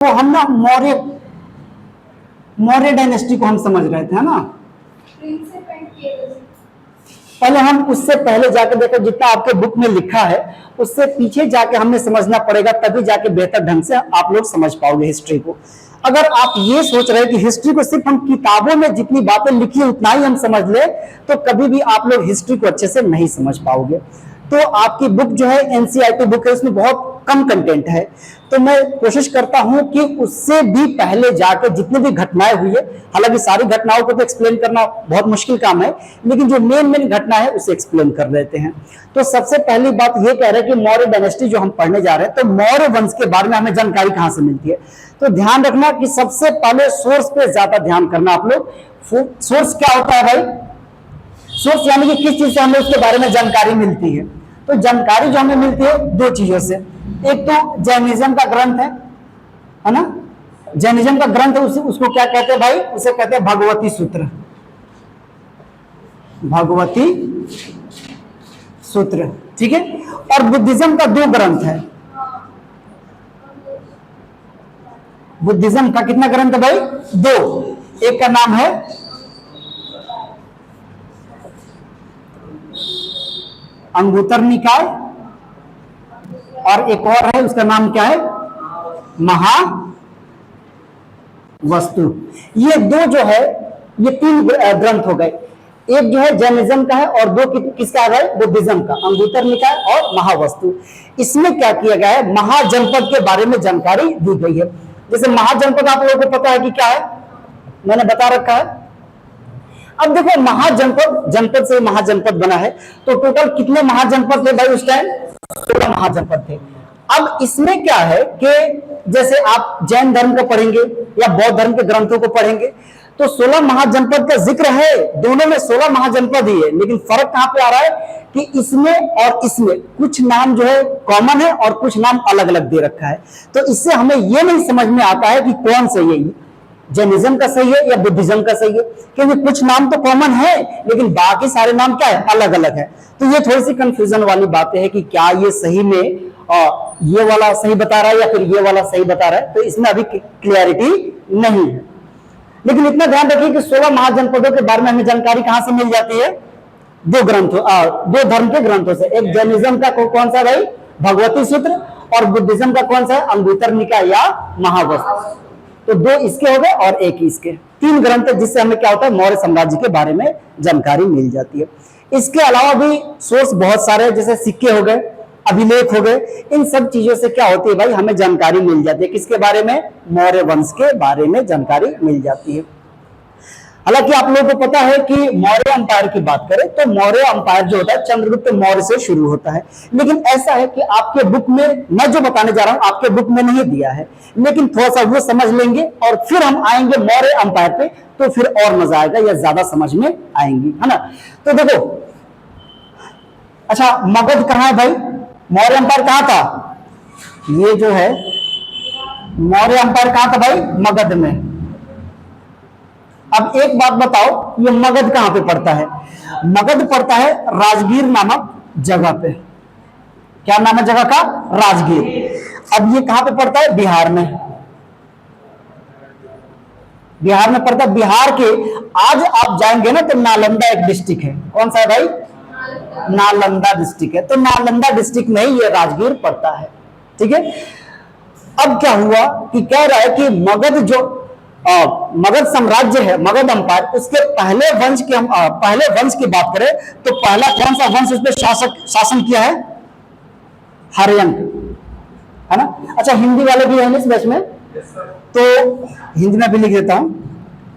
तो हम ना मौर्य मौर्य डायनेस्टी को हम समझ रहे थे, है ना। पहले हम उससे पहले जाके देखो, जितना आपके बुक में लिखा है उससे पीछे जाके हमें समझना पड़ेगा, तभी जाके बेहतर ढंग से आप लोग समझ पाओगे हिस्ट्री को। अगर आप ये सोच रहे हैं कि हिस्ट्री को सिर्फ हम किताबों में जितनी बातें लिखी है उतना ही हम समझ ले, तो कभी भी आप लोग हिस्ट्री को अच्छे से नहीं समझ पाओगे। तो आपकी बुक जो है एनसीईआरटी बुक है, उसमें बहुत कम कंटेंट है, तो मैं कोशिश करता हूं कि उससे भी पहले जाकर जितनी भी घटनाएं हुई है, हालांकि सारी घटनाओं को तो एक्सप्लेन करना बहुत मुश्किल काम है, लेकिन जो मेन घटना है उसे एक्सप्लेन कर देते हैं। तो सबसे पहली बात ये कह रहे हैं कि मौर्य डायनेस्टी जो हम पढ़ने जा रहे हैं, तो मौर्य वंश के बारे में हमें जानकारी कहां से मिलती है। तो ध्यान रखना कि सबसे पहले सोर्स पे ज्यादा ध्यान करना आप लोग। सोर्स क्या होता है भाई? सोर्स यानी कि किस चीज से हमें उसके बारे में जानकारी मिलती है। तो जानकारी जो हमें मिलती है दो चीजों से, एक तो जैनिज्म का ग्रंथ है ना, जैनिज्म का ग्रंथ है, उसको क्या कहते हैं भाई? उसे कहते हैं भगवती सूत्र, भगवती सूत्र, ठीक है। और बुद्धिज्म का दो ग्रंथ है, बुद्धिज्म का कितना ग्रंथ है भाई? दो। एक का नाम है अंगुत्तर निकाय और एक और है, उसका नाम क्या है? महावस्तु। ये दो जो है, ये तीन ग्रंथ हो गए। एक जो है जैनिज्म का है और दो किसका है? बुद्धिज्म का, अंगुत्तर निकाय और महावस्तु। इसमें क्या किया गया है? महाजनपद के बारे में जानकारी दी गई है। जैसे महाजनपद आप लोगों को पता है कि क्या है, मैंने बता रखा है। अब देखो महाजनपद, जनपद से महाजनपद बना है, तो टोटल कितने महाजनपद थे भाई उस टाइम? 16 महाजनपद थे। अब इसमें क्या है कि जैसे आप जैन धर्म को पढ़ेंगे या बौद्ध धर्म के ग्रंथों को पढ़ेंगे, तो 16 महाजनपद का जिक्र है, दोनों में 16 महाजनपद ही है, लेकिन फर्क कहां पे आ रहा है कि इसमें और इसमें कुछ नाम जो है कॉमन है और कुछ नाम अलग अलग दे रखा है। तो इससे हमें यह नहीं समझ में आता है कि कौन सही है, जैनिज्म का सही है या बुद्धिज्म का सही है, क्योंकि कुछ नाम तो कॉमन है लेकिन बाकी सारे नाम क्या है? अलग अलग है। तो ये थोड़ी सी कंफ्यूजन वाली बातें है कि क्या ये सही में ये वाला सही बता रहा है या फिर ये वाला सही बता रहा है, तो इसमें अभी क्लियरिटी नहीं है। लेकिन इतना ध्यान रखिए कि 16 महाजनपदों के बारे में हमें जानकारी कहां से मिल जाती है? दो ग्रंथों, दो धर्म के ग्रंथों से। एक जैनिज्म का कौन सा भाई? भगवती सूत्र, और बुद्धिज्म का कौन सा है? अंगुत्तर निकाय या महावस्तु। तो दो इसके हो गए और एक इसके, तीन ग्रंथ है जिससे हमें क्या होता है? मौर्य साम्राज्य के बारे में जानकारी मिल जाती है। इसके अलावा भी सोर्स बहुत सारे हैं, जैसे सिक्के हो गए, अभिलेख हो गए, इन सब चीजों से क्या होती है भाई? हमें जानकारी मिल जाती है। किसके बारे में? मौर्य वंश के बारे में जानकारी मिल जाती है। हालांकि आप लोगों को पता है कि मौर्य अंपायर की बात करें तो मौर्य अंपायर जो होता है चंद्रगुप्त मौर्य से शुरू होता है, लेकिन ऐसा है कि आपके बुक में मैं जो बताने जा रहा हूं आपके बुक में नहीं दिया है, लेकिन थोड़ा सा वो समझ लेंगे और फिर हम आएंगे मौर्य अंपायर पे, तो फिर और मजा आएगा या ज्यादा समझ में आएंगी, है ना। तो देखो, अच्छा मगध कहां है भाई? मौर्य अंपायर कहां था? ये जो है मौर्य अंपायर कहां था भाई? मगध में। अब एक बात बताओ, ये मगध कहां पे पड़ता है? मगध पड़ता है राजगीर नामक जगह पे। क्या नाम है जगह का? राजगीर। अब ये कहां पे पड़ता है? बिहार में। बिहार में पड़ता है। बिहार के आज आप जाएंगे ना तो नालंदा एक डिस्ट्रिक्ट है। कौन सा है भाई? नालंदा डिस्ट्रिक्ट है। तो नालंदा डिस्ट्रिक्ट में ही ये राजगीर पड़ता है, ठीक है। अब क्या हुआ कि कह रहा है कि मगध जो मगध साम्राज्य है, मगध अंपायर, उसके पहले वंश की हम पहले वंश की बात करें तो पहला कौन सा वंश उस पर शासन किया है? हर्यंक, है ना। अच्छा हिंदी वाले भी हैं इस बैच में, तो हिंदी में भी लिख देता हूं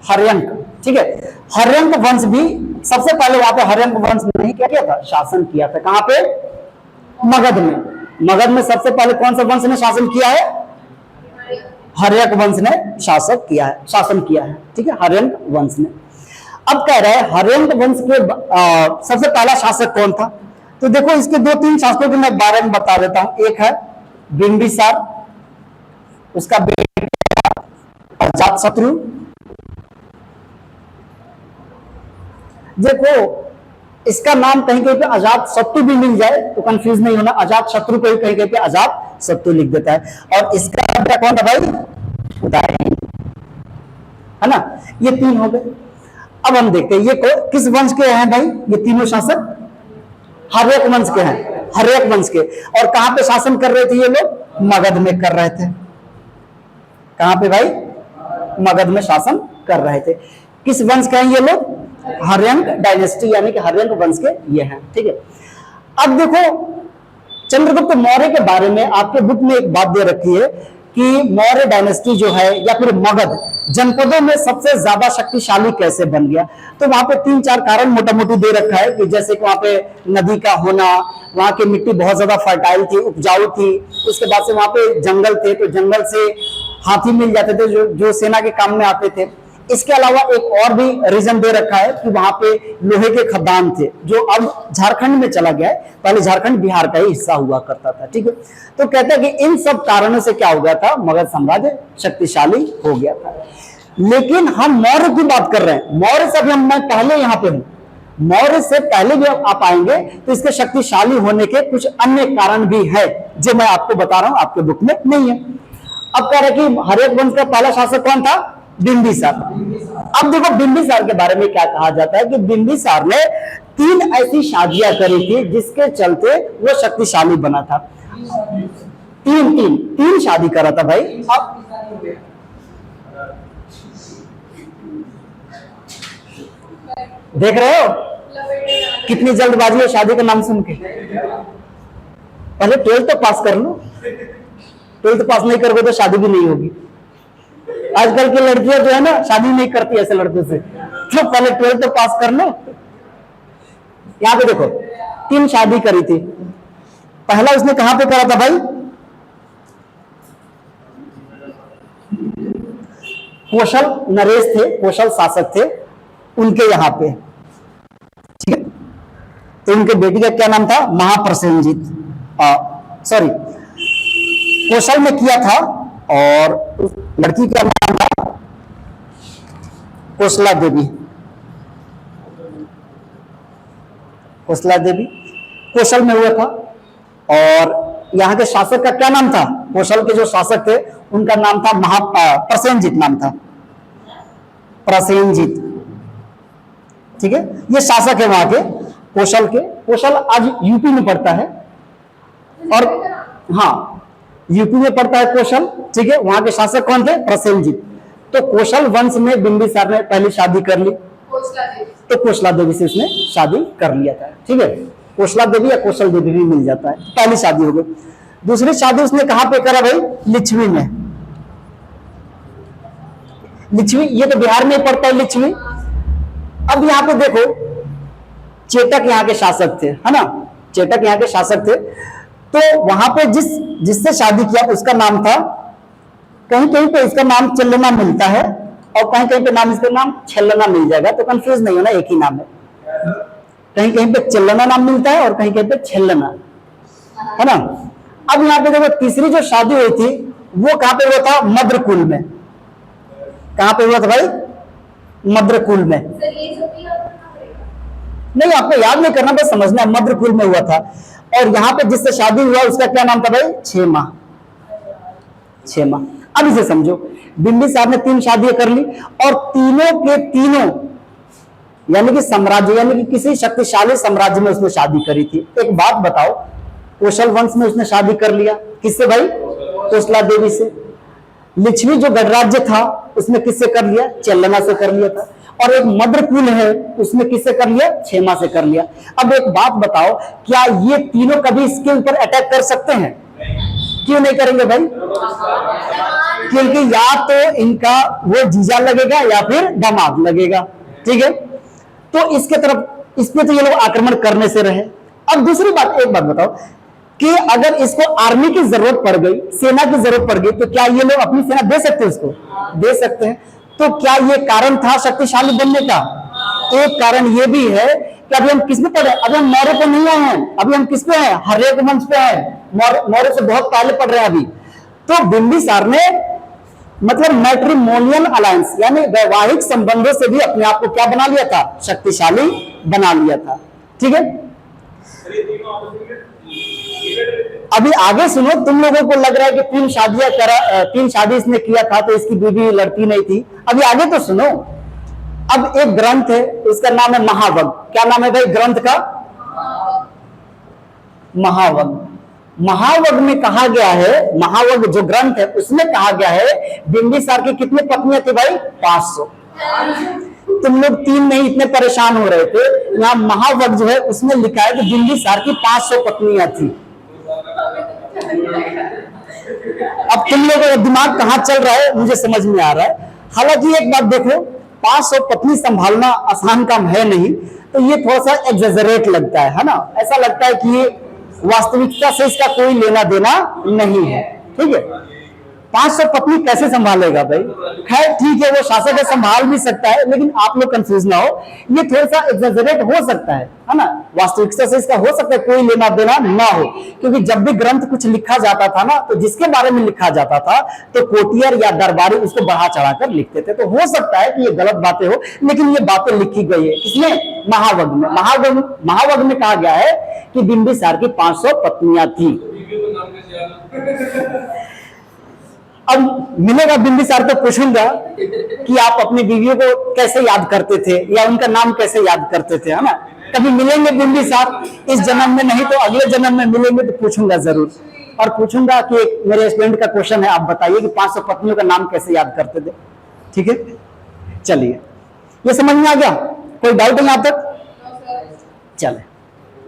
हर्यंक, ठीक है। हर्यंक वंश भी सबसे पहले वहां पे हर्यंक वंश ने क्या किया था? शासन किया था। कहां पे? मगध में। मगध में सबसे पहले कौन सा वंश ने शासन किया है? हर्यंक वंश ने शासन किया है, ठीक है, हर्यंक वंश ने। अब कह रहे हैं हर्यंक वंश के सबसे पहला शासक कौन था? तो देखो इसके दो तीन शासकों के मैं बारे में बता देता हूं। एक है बिंबिसार, उसका बेटा अजातशत्रु। देखो इसका नाम कहीं कहीं पे अजातशत्रु भी मिल जाए तो कंफ्यूज नहीं होना, अजातशत्रु को कहीं कहीं पे अजातशत्रु लिख देता है। और इसका बेटा कौन था भाई? दाहिनी, है ना, ये 3 हो गए। अब हम देखते हैं ये किस वंश के हैं भाई, ये तीनों शासक हर्यक वंश के हैं, हर्यक वंश के। और कहां पे शासन कर रहे थे ये लोग, मगध में कर रहे थे। कहां पे भाई, मगध में शासन कर रहे थे। किस वंश के हैं ये लोग, हर्यंक डायनेस्टी यानी कि हर्यंक वंश के ये हैं, ठीक है। अब देखो चंद्रगुप्त मौर्य के बारे में आपके बुक में एक बात दे रखी है कि मौर्य डायनेस्टी जो है या फिर मगध जनपदों में सबसे ज्यादा शक्तिशाली कैसे बन गया। तो वहां पे 3-4 कारण मोटा मोटी दे रखा है कि जैसे कि वहां पे नदी का होना, वहां की मिट्टी बहुत ज्यादा फर्टाइल थी, उपजाऊ थी, उसके बाद से वहां पे जंगल थे तो जंगल से हाथी मिल जाते थे जो सेना के काम में आते थे। इसके अलावा एक और भी रीजन दे रखा है कि वहां पे लोहे के खदान थे जो अब झारखंड में चला गया है, पहले झारखंड बिहार का ही हिस्सा हुआ करता था, ठीक है। तो कहते हैं कि इन सब कारणों से क्या हो गया था, मगध साम्राज्य शक्तिशाली हो गया था। लेकिन हम मौर्य की बात कर रहे हैं, मौर्य से भी मैं पहले यहां पे हूं, मौर्य से पहले भी आप आएंगे तो इसके शक्तिशाली होने के कुछ अन्य कारण भी है जो मैं आपको बता रहा हूं, आपके बुक में नहीं है। अब कह रहे कि हर्यक वंश का पहला शासक कौन था, बिंबिसार। अब देखो बिंबिसार के बारे में क्या कहा जाता है कि बिंबिसार ने 3 ऐसी शादियां करी थी जिसके चलते वो शक्तिशाली बना था। तीन शादी करा था भाई। अब देख रहे हो कितनी जल्दबाजी है शादी का नाम सुन के। पहले 12th तो पास कर लो, 12th पास नहीं करोगे तो शादी भी नहीं होगी। आजकल की लड़कियां जो है ना शादी नहीं करती ऐसे लड़कों से, तो पहले 12th तो पास कर लो। यहां पे देखो 3 शादी करी थी। पहला उसने कहां पे करा था भाई, कौशल नरेश थे, कौशल शासक थे उनके यहां पे, ठीक है। तो उनके बेटी का क्या नाम था, महाप्रसेनजीत, सॉरी कौशल में किया था। और उस लड़की का नाम था कौशला देवी, कौशला देवी कौशल में हुआ था। और यहाँ के शासक का क्या नाम था, कौशल के जो शासक थे उनका नाम था प्रसेनजीत नाम था, प्रसेनजीत, ठीक है। ये शासक है वहां के कौशल के। कौशल आज यूपी में पड़ता है, और हाँ यूपी में पड़ता है कौशल, ठीक है। वहां के शासक कौन थे, प्रसेनजीत। तो कौशल वंश में बिंबिसार ने पहली शादी कर ली, तो कौशला देवी से उसने शादी कर लिया था, ठीक है। कौशला देवी या कौशल देवी भी मिल जाता है, पहली शादी हो गई। दूसरी शादी उसने कहां पे करा भाई, लिच्छवी में। लिच्छवी ये तो बिहार में पड़ता है लिच्छवी। अब यहां पे देखो चेटक यहाँ के शासक थे, है ना, चेटक यहाँ के शासक थे। तो वहां पे जिससे शादी किया उसका नाम था, कहीं कहीं पे इसका नाम चल्लना मिलता है और कहीं कहीं पे नाम इसका नाम छल्लना मिल जाएगा, तो कंफ्यूज नहीं होना, एक ही नाम है। कहीं कहीं पे चल्लना नाम मिलता है और कहीं कहीं पे छल्लना, है ना। अब यहाँ पे देखो तीसरी जो शादी हुई थी वो कहां पे हुआ था, मद्रकुल में। कहां पे हुआ था भाई, मद्रकुल में। नहीं आपको याद नहीं करना, बस समझना है, मद्रकुल में हुआ था। और यहां पे जिससे शादी हुआ उसका क्या नाम था भाई, क्षेमा, क्षेमा। अब इसे समझो, बिंबिसार ने 3 शादियां कर ली और तीनों के तीनों यानी कि साम्राज्य यानी कि किसी शक्तिशाली साम्राज्य में उसने शादी करी थी। एक बात बताओ, कौशल वंश में उसने शादी कर लिया, किससे भाई, कौशला देवी से। लिच्छवी जो गणराज्य था उसमें किससे कर लिया, चल्लना से कर लिया था। और एक मद्रकुल है उसमें किससे कर लिया, क्षेमा से कर लिया। अब एक बात बताओ, क्या ये तीनों कभी इसके ऊपर अटैक कर सकते हैं, क्यों नहीं करेंगे भाई, क्योंकि या तो इनका वो जीजा लगेगा या फिर दामाद लगेगा, ठीक है। तो इसके तरफ इस पे तो ये लोग आक्रमण करने से रहे। अब दूसरी बात, एक बात बताओ कि अगर इसको आर्मी की जरूरत पड़ गई, सेना की जरूरत पड़ गई, तो क्या ये लोग अपनी सेना दे सकते हैं, उसको दे सकते हैं। तो क्या ये कारण था शक्तिशाली बनने का, एक कारण ये भी है कि अभी हम किस में पढ़े, अभी हम मौर्य पे नहीं आए हैं, अभी हम किस पे हैं, हर्यक वंश पे हैं, मौर्य से बहुत पहले पढ़ रहे हैं अभी। तो बिंबिसार ने मतलब मैट्रिमोनियल अलायंस यानी वैवाहिक संबंधों से भी अपने आप को क्या बना लिया था, शक्तिशाली बना लिया था, ठीक है। अभी आगे सुनो, तुम लोगों को लग रहा है कि तीन शादी इसने किया था तो इसकी बीवी लड़ती नहीं थी। अभी आगे तो सुनो। अब एक ग्रंथ है, इसका नाम है महावग। क्या नाम है भाई ग्रंथ का? महावग। महावग में कहा गया है, महावग जो ग्रंथ है उसमें कहा गया है बिंबिसार की कितनी पत्नियां थी भाई? 500। तुम लोग 3 नहीं इतने परेशान हो रहे थे, यहाँ महावग जो है उसमें लिखा है कि बिंबिसार की 500 पत्नियां थी। अब तुम लोगों का दिमाग कहां चल रहा है मुझे समझ में आ रहा है। हालांकि एक बात देखो, 500 पत्नी संभालना आसान काम है नहीं, तो ये थोड़ा सा एग्जेजरेट लगता है ना। ऐसा लगता है कि ये वास्तविकता से इसका कोई लेना देना नहीं है। ठीक है, 500 पत्नी कैसे संभालेगा भाई? खैर ठीक है, वो शासक है, संभाल भी सकता है, लेकिन आप लोग कंफ्यूज ना हो, ये थोड़ा सा एग्जेजरेट हो सकता है ना। वास्तविकता से इसका हो सकता है कोई लेना देना ना हो, क्योंकि जब भी ग्रंथ कुछ लिखा जाता था ना, तो जिसके बारे में लिखा जाता था तो कोटियर या दरबारी उसको बढ़ा चढ़ाकर लिखते थे। तो हो सकता है कि ये गलत बातें हो, लेकिन ये बातें लिखी गई है किसमें? महावग में। महावग में कहा गया है कि बिंबिसार की 500 पत्नियां थी। अब मिलेगा बिंबिसार तो पूछूंगा कि आप अपनी बीवियों को कैसे याद करते थे या उनका नाम कैसे याद करते थे, है ना। कभी मिलेंगे बिंबिसार, इस जन्म में नहीं तो अगले जन्म में मिलेंगे तो पूछूंगा जरूर। और पूछूंगा कि मेरे स्टूडेंट का क्वेश्चन है, आप बताइए कि 500 पत्नियों का नाम कैसे याद करते थे। ठीक है, चलिए, ये समझ में आ गया? कोई डाउट है यहां तक? चले।